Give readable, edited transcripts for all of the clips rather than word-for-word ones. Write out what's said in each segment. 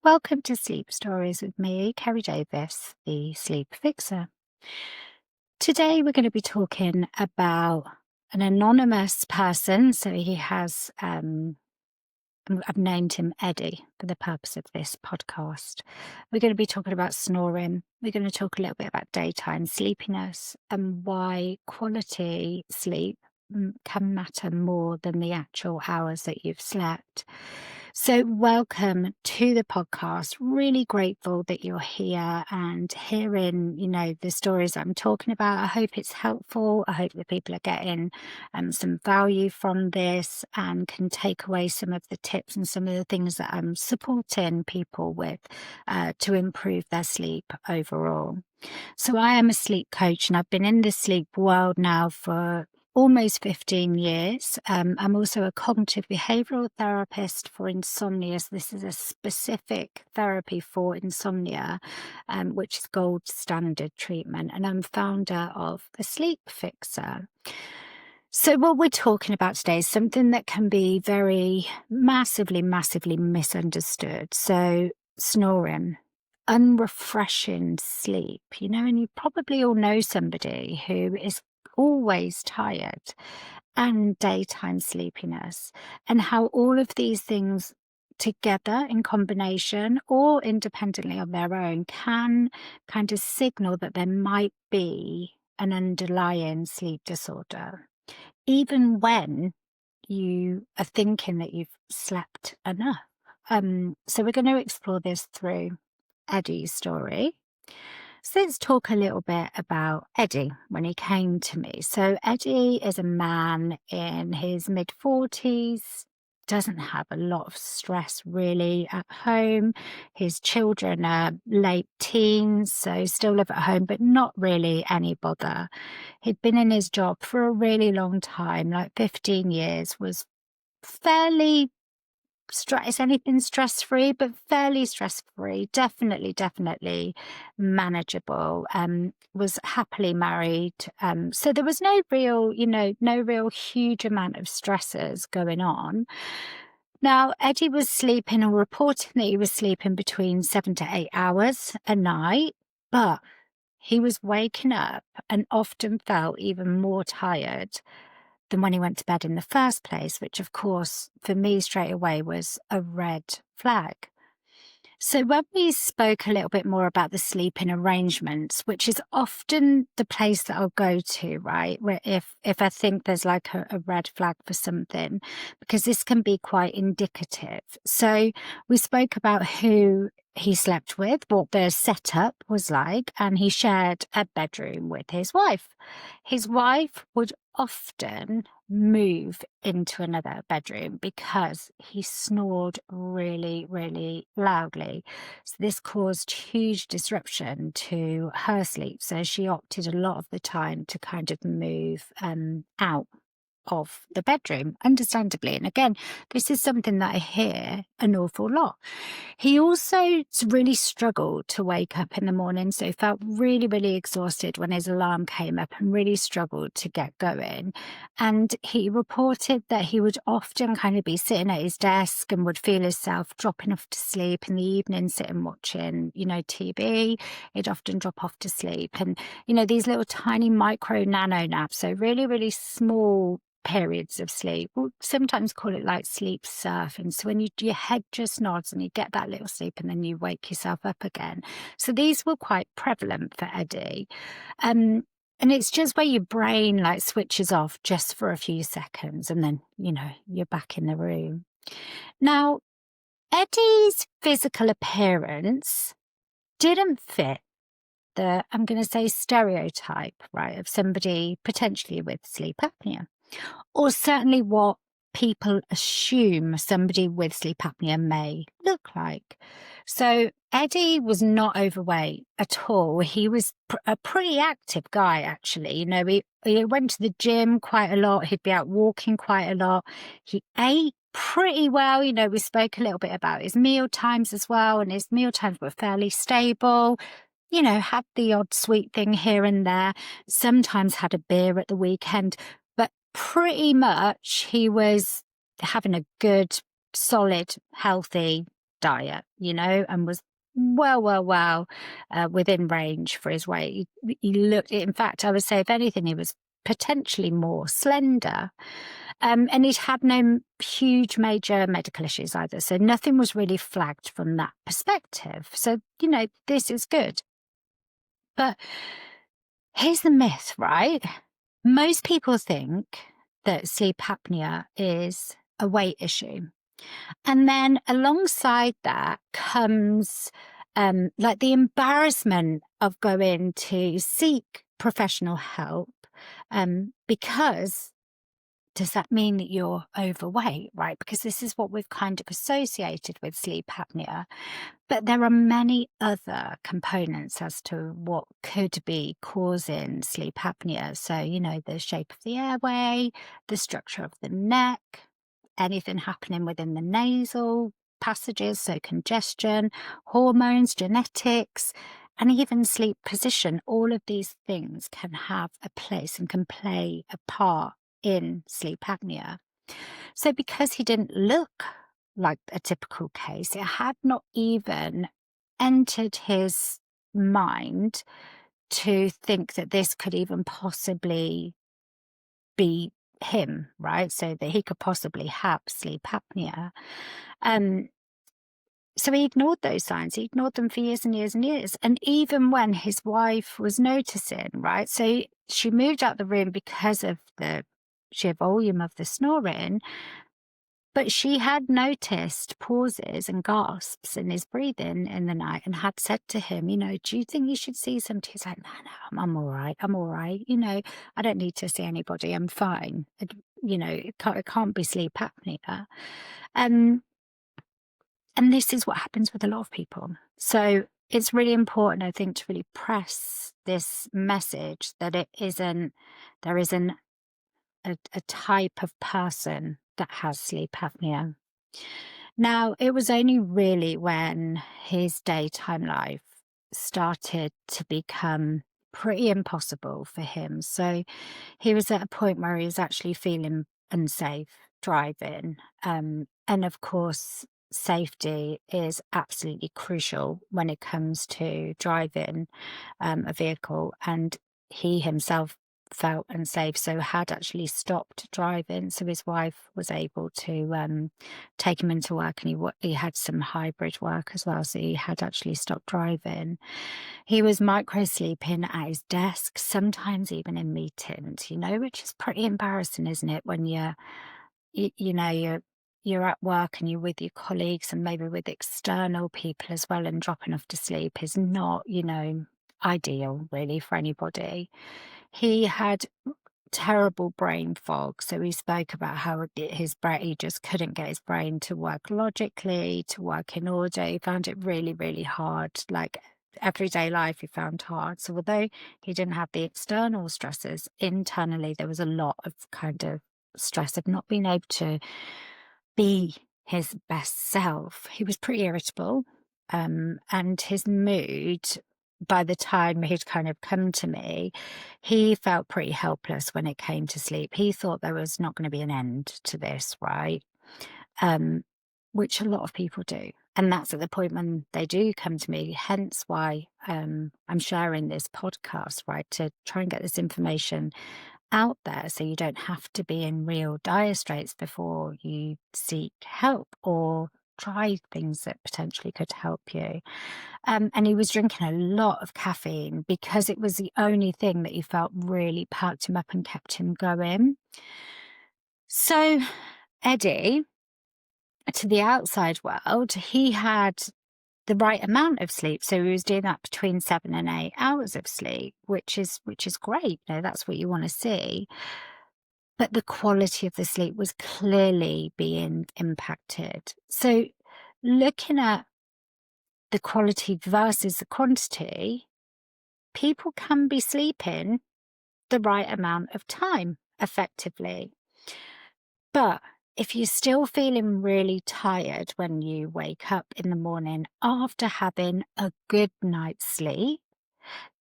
Welcome to Sleep Stories with me, Kerry Davies, the Sleep Fixer. Today we're going to be talking about an anonymous person. So he has, I've named him Eddie for the purpose of this podcast. We're going to be talking about snoring. We're going to talk a little bit about daytime sleepiness and why quality sleep can matter more than the actual hours that you've slept. So welcome to the podcast. Really grateful that you're here and hearing, the stories I'm talking about. I hope it's helpful. I hope that people are getting some value from this and can take away some of the tips and some of the things that I'm supporting people with to improve their sleep overall. So I am a sleep coach and I've been in the sleep world now for almost 15 years. I'm also a cognitive behavioural therapist for insomnia. So this is a specific therapy for insomnia, which is gold standard treatment. And I'm founder of the Sleep Fixer. So what we're talking about today is something that can be very massively misunderstood. So snoring, unrefreshing sleep, and you probably all know somebody who is always tired, and daytime sleepiness, and how all of these things together in combination or independently on their own can kind of signal that there might be an underlying sleep disorder, even when you are thinking that you've slept enough. So we're going to explore this through Eddie's story. So let's talk a little bit about Eddie when he came to me. So Eddie is a man in his mid-40s, doesn't have a lot of stress really at home. His children are late teens, so still live at home, but not really any bother. He'd been in his job for a really long time, like 15 years, was fairly is anything stress-free, but fairly stress-free, definitely manageable, was happily married. So there was no real huge amount of stressors going on. Now, Eddie was sleeping or reporting that he was sleeping between 7 to 8 hours a night, but he was waking up and often felt even more tired than when he went to bed in the first place, which of course for me straight away was a red flag. So when we spoke a little bit more about the sleeping arrangements, which is often the place that I'll go to, right, where if I think there's like a red flag for something, because this can be quite indicative. So we spoke about who he slept with, what the setup was like, and he shared a bedroom with his wife. His wife would often move into another bedroom because he snored really loudly. So this caused huge disruption to her sleep. So she opted a lot of the time to kind of move out of the bedroom, understandably. And again, this is something that I hear an awful lot. He also really struggled to wake up in the morning, so felt really exhausted when his alarm came up and really struggled to get going. And he reported that he would often kind of be sitting at his desk and would feel himself dropping off to sleep in the evening, sitting watching, TV. He'd often drop off to sleep. And, these little tiny micro nano naps, so really small periods of sleep. We'll sometimes call it like sleep surfing. So when your head just nods and you get that little sleep and then you wake yourself up again. So these were quite prevalent for Eddie. And it's just where your brain like switches off just for a few seconds and then, you're back in the room. Now, Eddie's physical appearance didn't fit the, I'm going to say, stereotype, right, of somebody potentially with sleep apnea. Or certainly what people assume somebody with sleep apnea may look like. So Eddie was not overweight at all. He was a pretty active guy, actually. He went to the gym quite a lot. He'd be out walking quite a lot. He ate pretty well. We spoke a little bit about his meal times as well, and his meal times were fairly stable. Had the odd sweet thing here and there, sometimes had a beer at the weekend, but pretty much he was having a good, solid, healthy diet, and was well within range for his weight. He looked, in fact, I would say, if anything, he was potentially more slender. And he'd had no huge major medical issues either. So nothing was really flagged from that perspective. So, this is good. But here's the myth, right? Most people think that sleep apnea is a weight issue. And then alongside that comes like the embarrassment of going to seek professional help, because does that mean that you're overweight, right? Because this is what we've kind of associated with sleep apnea. But there are many other components as to what could be causing sleep apnea. So, the shape of the airway, the structure of the neck, anything happening within the nasal passages, so congestion, hormones, genetics, and even sleep position. All of these things can have a place and can play a part in sleep apnea. So because he didn't look like a typical case, it had not even entered his mind to think that this could even possibly be him, right? So that he could possibly have sleep apnea. So he ignored those signs. He ignored them for years and years and years. And even when his wife was noticing, right? So she moved out the room because of the sheer volume of the snoring, but she had noticed pauses and gasps in his breathing in the night and had said to him, do you think you should see somebody? He's like, no, I'm all right. I'm all right. I don't need to see anybody. I'm fine. It can't be sleep apnea. And this is what happens with a lot of people. So it's really important, I think, to really press this message that there isn't a type of person that has sleep apnea. Now, it was only really when his daytime life started to become pretty impossible for him. So he was at a point where he was actually feeling unsafe driving. And of course, safety is absolutely crucial when it comes to driving a vehicle. And he himself felt unsafe, so had actually stopped driving. So his wife was able to take him into work, and he had some hybrid work as well. So he had actually stopped driving. He was micro sleeping at his desk, sometimes even in meetings, which is pretty embarrassing, isn't it? When you're at work and you're with your colleagues and maybe with external people as well, and dropping off to sleep is not, ideal really for anybody. He had terrible brain fog. So he spoke about how his brain, he just couldn't get his brain to work logically, to work in order. He found it really, really hard. Like everyday life, he found hard. So although he didn't have the external stresses, internally, there was a lot of kind of stress of not being able to be his best self. He was pretty irritable. And his mood, by the time he'd kind of come to me, he felt pretty helpless when it came to sleep. He thought there was not going to be an end to this, right? Which a lot of people do. And that's at the point when they do come to me, hence why I'm sharing this podcast, right? To try and get this information out there so you don't have to be in real dire straits before you seek help or try things that potentially could help you. And he was drinking a lot of caffeine because it was the only thing that he felt really perked him up and kept him going. So Eddie, to the outside world, he had the right amount of sleep. So he was doing that between 7 and 8 hours of sleep, which is great. That's what you want to see. But the quality of the sleep was clearly being impacted. So looking at the quality versus the quantity, people can be sleeping the right amount of time effectively. But if you're still feeling really tired when you wake up in the morning after having a good night's sleep,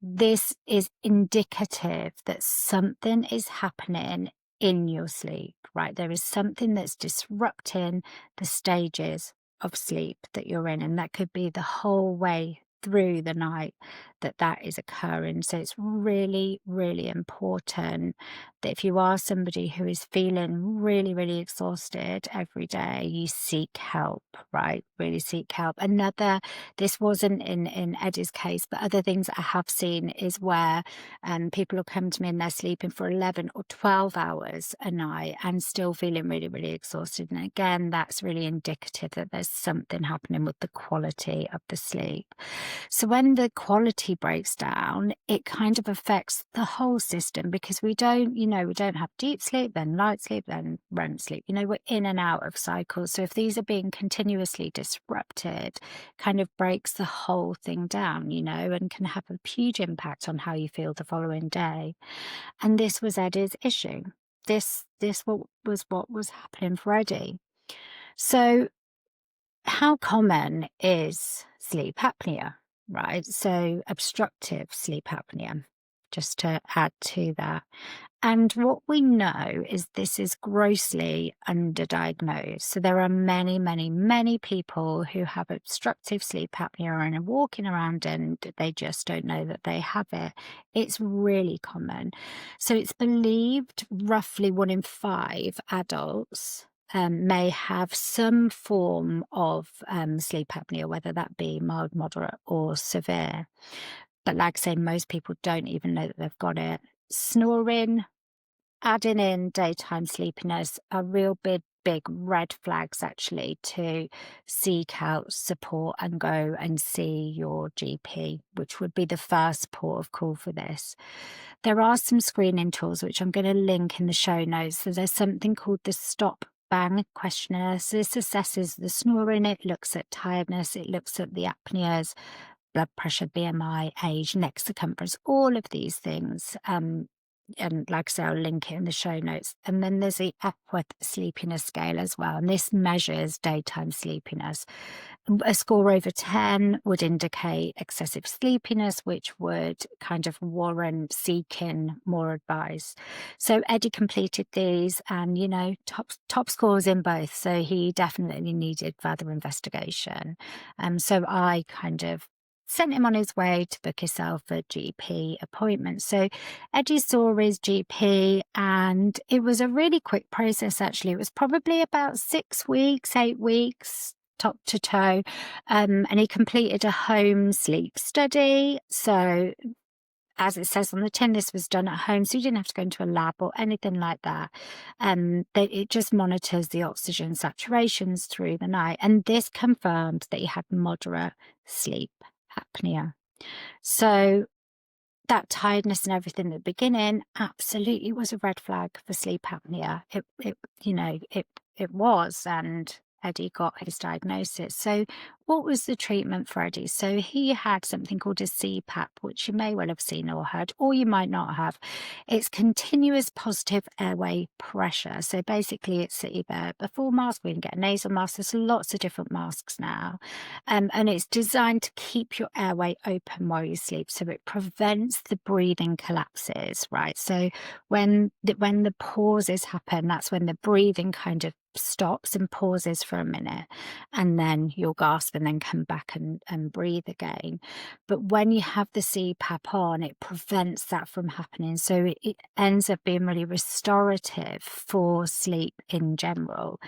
this is indicative that something is happening in your sleep, right? There is something that's disrupting the stages of sleep that you're in, and that could be the whole way through the night that that is occurring. So it's really, really important that if you are somebody who is feeling really, really exhausted every day, you seek help, right? Really seek help. This wasn't in Eddie's case, but other things I have seen is where people will come to me and they're sleeping for 11 or 12 hours a night and still feeling really, really exhausted. And again, that's really indicative that there's something happening with the quality of the sleep. So when the quality breaks down, it kind of affects the whole system, because we don't have deep sleep, then light sleep, then REM sleep. We're in and out of cycles. So if these are being continuously disrupted, kind of breaks the whole thing down, and can have a huge impact on how you feel the following day. And this was Eddie's issue. Was what was happening for Eddie. So how common is sleep apnea, right? So obstructive sleep apnea, just to add to that. And what we know is this is grossly underdiagnosed. So there are many, many, many people who have obstructive sleep apnea and are walking around and they just don't know that they have it. It's really common. So it's believed roughly 1 in 5 adults may have some form of sleep apnea, whether that be mild, moderate, or severe. But like I say, most people don't even know that they've got it. Snoring, adding in daytime sleepiness are real big red flags, actually, to seek out support and go and see your GP, which would be the first port of call for this. There are some screening tools, which I'm going to link in the show notes. So there's something called the Stop Bang questionnaire. So this assesses the snoring, it looks at tiredness, it looks at the apneas, blood pressure, BMI, age, neck circumference, all of these things. And like I say, I'll link it in the show notes. And then there's the Epworth sleepiness scale as well. And this measures daytime sleepiness. A score over 10 would indicate excessive sleepiness, which would kind of warrant seeking more advice. So Eddie completed these and, top scores in both. So he definitely needed further investigation. So I kind of sent him on his way to book himself a GP appointment. So Eddie saw his GP and it was a really quick process, actually. It was probably about 6 weeks, 8 weeks, top to toe. And he completed a home sleep study. So as it says on the tin, this was done at home, so you didn't have to go into a lab or anything like that. It just monitors the oxygen saturations through the night. And this confirmed that he had moderate sleep apnea. So that tiredness and everything at the beginning absolutely was a red flag for sleep apnea. It was, and Eddie got his diagnosis. So what was the treatment for Eddie? So he had something called a CPAP, which you may well have seen or heard, or you might not have. It's continuous positive airway pressure. So basically it's either a full mask, we can get a nasal mask. There's lots of different masks now. And it's designed to keep your airway open while you sleep. So it prevents the breathing collapses, right? So when the pauses happen, that's when the breathing kind of stops and pauses for a minute, and then you'll gasp and then come back and breathe again. But when you have the CPAP on, it prevents that from happening. So it ends up being really restorative for sleep in general.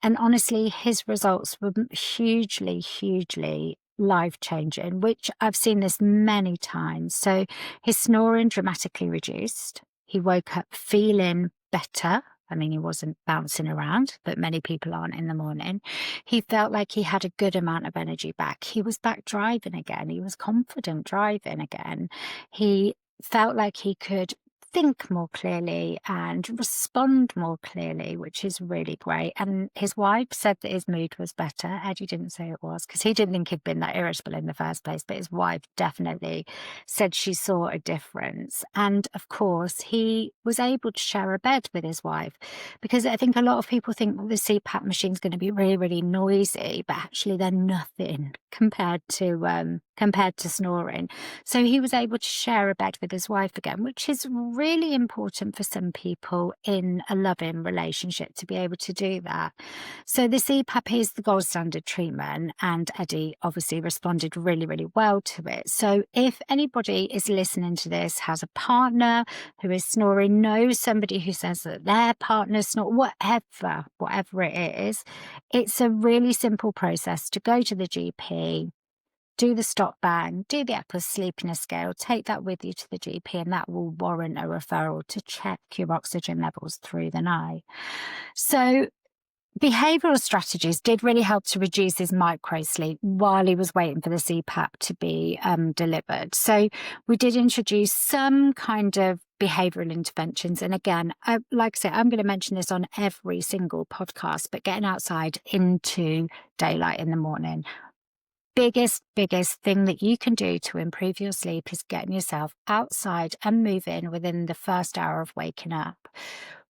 And honestly, his results were hugely, hugely life-changing, which I've seen this many times. So his snoring dramatically reduced. He woke up feeling better. I mean, he wasn't bouncing around, but many people aren't in the morning. He felt like he had a good amount of energy back. He was back driving again. He was confident driving again. He felt like he could think more clearly and respond more clearly, which is really great. And his wife said that his mood was better. Eddie didn't say it was, because he didn't think he'd been that irritable in the first place, but his wife definitely said she saw a difference. And of course, he was able to share a bed with his wife, because I think a lot of people think the CPAP machine is going to be really, really noisy, but actually they're nothing compared to compared to snoring. So he was able to share a bed with his wife again, which is really important for some people in a loving relationship to be able to do that. So the CPAP is the gold standard treatment, and Eddie obviously responded really, really well to it. So if anybody is listening to this, has a partner who is snoring, knows somebody who says that their partner's snore, whatever it is, it's a really simple process to go to the GP, do the stop bang, do the Epworth sleepiness scale, take that with you to the GP, and that will warrant a referral to check your oxygen levels through the night. So behavioural strategies did really help to reduce his micro sleep while he was waiting for the CPAP to be delivered. So we did introduce some kind of behavioural interventions. And again, like I said, I'm going to mention this on every single podcast, but getting outside into daylight in the morning. Biggest thing that you can do to improve your sleep is getting yourself outside and moving within the first hour of waking up.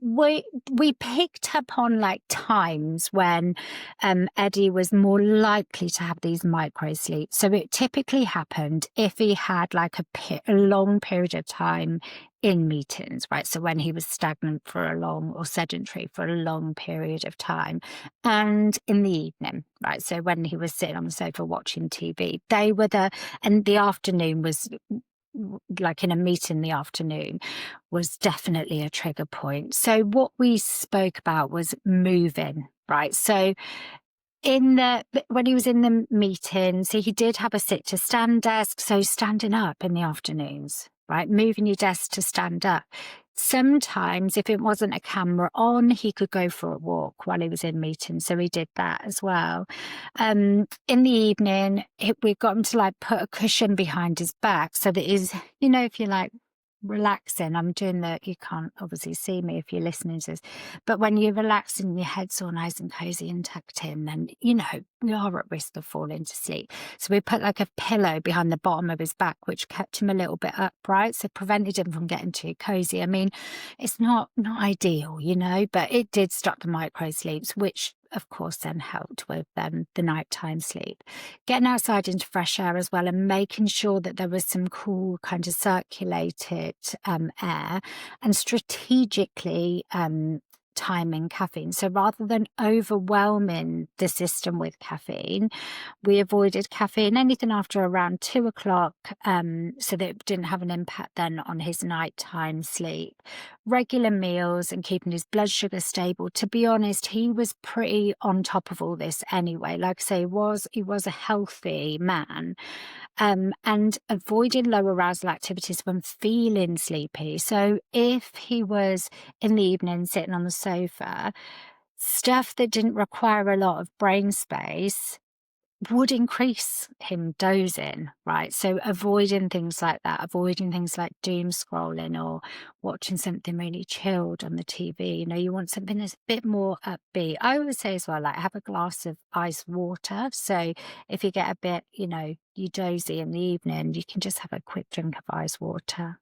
We picked up on like times when Eddie was more likely to have these micro sleeps. So it typically happened if he had like a long period of time in meetings, right? So when he was stagnant for a long, or sedentary for a long period of time, and in the evening, right? So when he was sitting on the sofa watching TV, and the afternoon was like in a meeting in the afternoon was definitely a trigger point. So what we spoke about was moving, right? So when he was in the meetings, he did have a sit to stand desk, so standing up in the afternoons, right? Moving your desk to stand up. Sometimes if it wasn't a camera on, he could go for a walk while he was in meetings, so he did that as well. In the evening, we got him to like put a cushion behind his back so that he's, if you're like relaxing, I'm doing you can't obviously see me if you're listening to this, but when you're relaxing, your head's all nice and cozy and tucked in, then you are at risk of falling to sleep. So we put like a pillow behind the bottom of his back, which kept him a little bit upright, so prevented him from getting too cozy. I mean, it's not ideal, but it did stop the micro sleeps, which of course then helped with the nighttime sleep. Getting outside into fresh air as well, and making sure that there was some cool kind of circulated air, and strategically timing caffeine. So rather than overwhelming the system with caffeine, we avoided caffeine anything after around 2 o'clock, so that it didn't have an impact then on his nighttime sleep. Regular meals and keeping his blood sugar stable. To be honest, he was pretty on top of all this anyway. Like I say, he was a healthy man, and avoided low arousal activities when feeling sleepy. So if he was in the evening sitting on the sofa, stuff that didn't require a lot of brain space would increase him dozing, right? So avoiding things like that, avoiding things like doom scrolling or watching something really chilled on the TV. You want something that's a bit more upbeat. I would say as well, like have a glass of ice water. So if you get a bit, you dozy in the evening, you can just have a quick drink of ice water.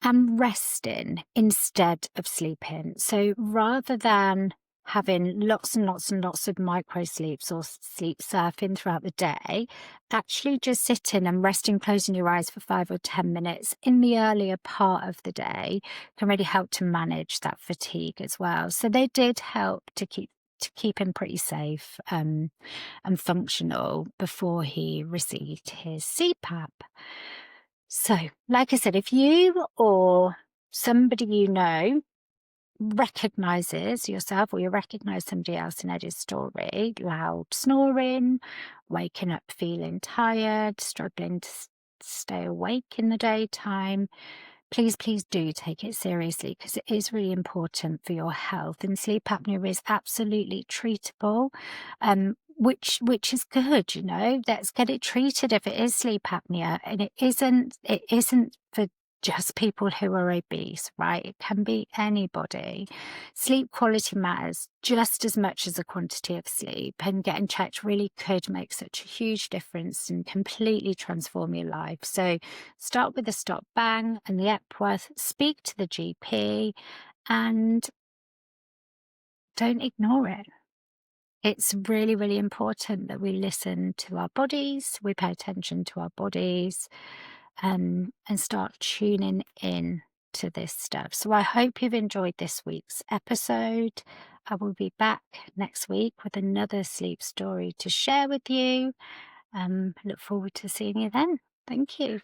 And resting instead of sleeping. So rather than having lots and lots and lots of micro sleeps or sleep surfing throughout the day, actually just sitting and resting, closing your eyes for 5 or 10 minutes in the earlier part of the day can really help to manage that fatigue as well. So they did help to keep him pretty safe and functional before he received his CPAP. So, like I said, if you or somebody recognizes yourself, or you recognize somebody else in Eddie's story, loud snoring, waking up feeling tired, struggling to stay awake in the daytime, please do take it seriously, because it is really important for your health. And sleep apnea is absolutely treatable, which is good. Let's get it treated if it is sleep apnea, and it isn't for just people who are obese, right? It can be anybody. Sleep quality matters just as much as the quantity of sleep, and getting checked really could make such a huge difference and completely transform your life. So start with the stop bang and the Epworth, speak to the GP, and don't ignore it. It's really, really important that we listen to our bodies, we pay attention to our bodies, and start tuning in to this stuff. So I hope you've enjoyed this week's episode. I will be back next week with another sleep story to share with you. Look forward to seeing you then. Thank you.